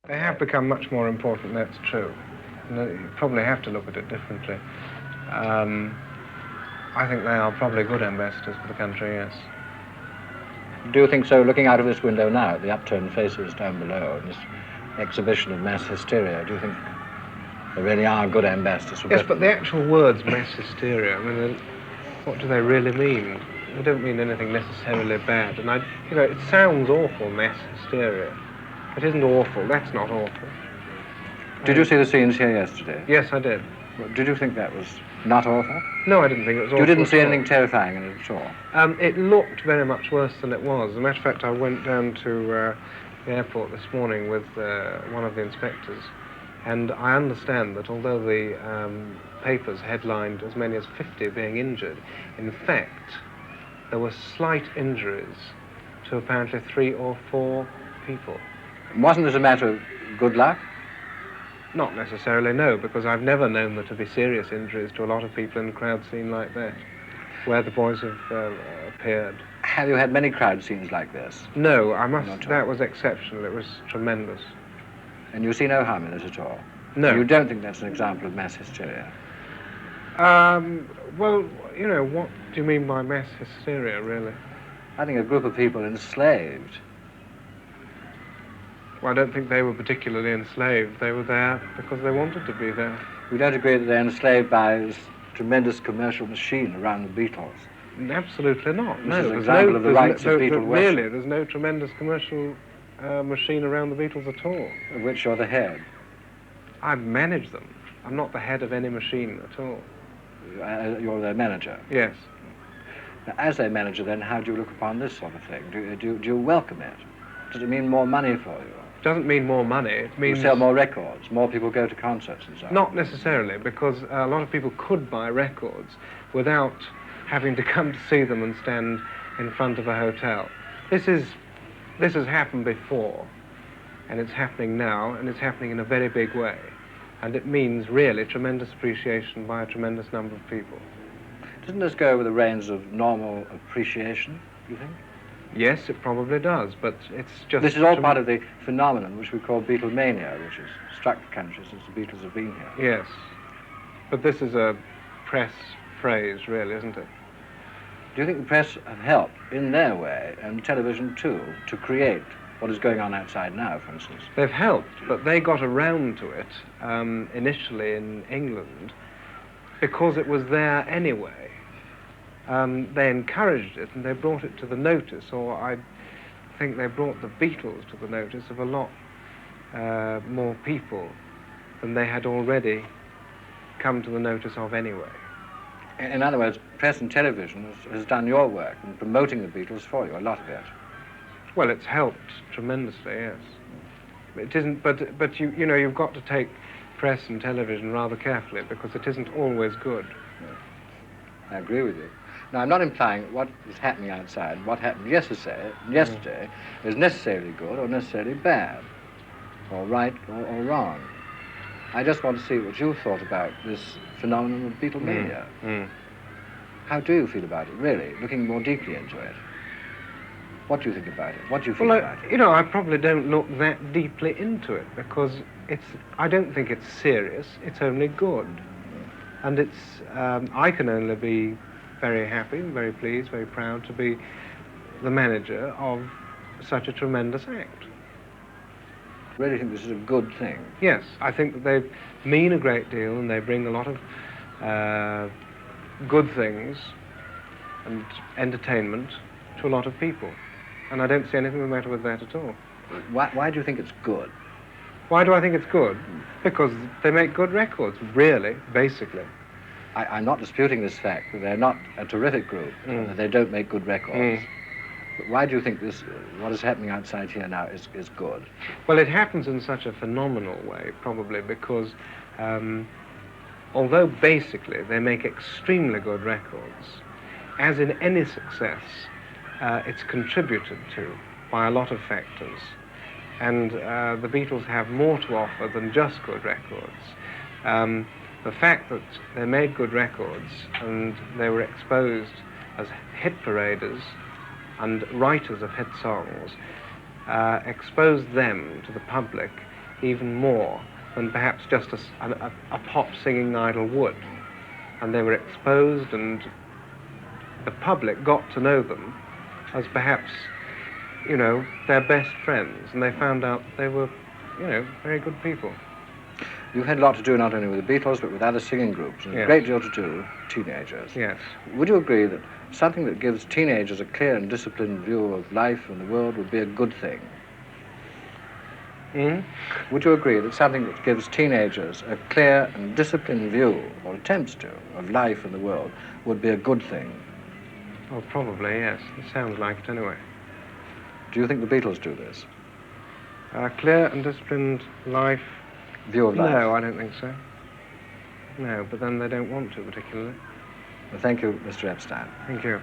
They have become much more important, that's true. And you probably have to look at it differently. I think they are probably good ambassadors for the country, yes. Do you think so, looking out of this window now, at the upturned faces down below, and this exhibition of mass hysteria, do you think they really are good ambassadors for Yes, Britain? but the actual words mass hysteria, I mean, what do they really mean? They don't mean anything necessarily bad. And it sounds awful, mass hysteria. It isn't awful, that's not awful. Did you see the scenes here yesterday? Yes, I did. Did you think that was not awful? No, I didn't think it was awful. You didn't see at all. anything terrifying in it at all? It looked very much worse than it was. As a matter of fact, I went down to the airport this morning with one of the inspectors, and I understand that although the papers headlined as many as 50 being injured, in fact, there were slight injuries to apparently 3 or 4 people. Wasn't this a matter of good luck? Not necessarily, no, because I've never known there to be serious injuries to a lot of people in a crowd scene like that, where the boys have appeared. Have you had many crowd scenes like this? No, that was exceptional. It was tremendous. And you see no harm in it at all? No. You don't think that's an example of mass hysteria? Well, what do you mean by mass hysteria, really? I think a group of people enslaved. Well, I don't think they were particularly enslaved. They were there because they wanted to be there. You don't agree that they're enslaved by this tremendous commercial machine around the Beatles? Absolutely not. This is an example of the rights of Beatle worship. Really, there's no tremendous commercial machine around the Beatles at all. Of which you're the head? I manage them. I'm not the head of any machine at all. You're their manager? Yes. Now, as their manager, then, how do you look upon this sort of thing? Do you welcome it? Does it mean more money for you? It doesn't mean more money. It means... You sell more records, more people go to concerts and so on? Not necessarily, because a lot of people could buy records without having to come to see them and stand in front of a hotel. This has happened before, and it's happening now, and it's happening in a very big way. And it means really tremendous appreciation by a tremendous number of people. Doesn't this go over the range of normal appreciation, do you think? Yes, it probably does, but it's just... This is all part of the phenomenon which we call Beatlemania, which has struck the country since the Beatles have been here. Yes, but this is a press phrase, really, isn't it? Do you think the press have helped, in their way, and television too, to create what is going on outside now, for instance? They've helped, but they got around to it initially in England because it was there anyway. They encouraged it and they brought it to the notice, or I think they brought the Beatles to the notice of a lot more people than they had already come to the notice of anyway. In other words, press and television has done your work in promoting the Beatles for you, a lot of it. Well, it's helped tremendously, yes. It isn't, but you've got to take press and television rather carefully because it isn't always good. I agree with you. Now, I'm not implying what is happening outside, what happened yesterday is necessarily good or necessarily bad, or right or wrong. I just want to see what you thought about this phenomenon of Beatlemania. How do you feel about it, really, looking more deeply into it? What do you think about it? What do you feel about it? I probably don't look that deeply into it because I don't think it's serious, it's only good. And I can only be very happy, very pleased, very proud to be the manager of such a tremendous act. Really think this is a good thing? Yes, I think that they mean a great deal and they bring a lot of good things and entertainment to a lot of people. And I don't see anything the matter with that at all. Why do you think it's good? Why do I think it's good? Because they make good records, really, basically. I'm not disputing this fact that they're not a terrific group, and that they don't make good records. But why do you think what is happening outside here now is good? Well, it happens in such a phenomenal way, probably, because although basically they make extremely good records, as in any success, it's contributed to by a lot of factors. And the Beatles have more to offer than just good records. The fact that they made good records and they were exposed as hit paraders and writers of hit songs exposed them to the public even more than perhaps just a pop singing idol would. And they were exposed, and the public got to know them as perhaps, you know, their best friends, and they found out they were, you know, very good people. You had a lot to do not only with the Beatles but with other singing groups, and Yes. a great deal to do with teenagers. Yes. Would you agree that something that gives teenagers a clear and disciplined view of life and the world would be a good thing? Mm? Would you agree that something that gives teenagers a clear and disciplined view, or attempts to, of life and the world would be a good thing? Oh, probably, yes. It sounds like it anyway. Do you think the Beatles do this? A clear and disciplined life? View of life? No, I don't think so. No, but then they don't want to particularly. Well, thank you, Mr. Epstein. Thank you.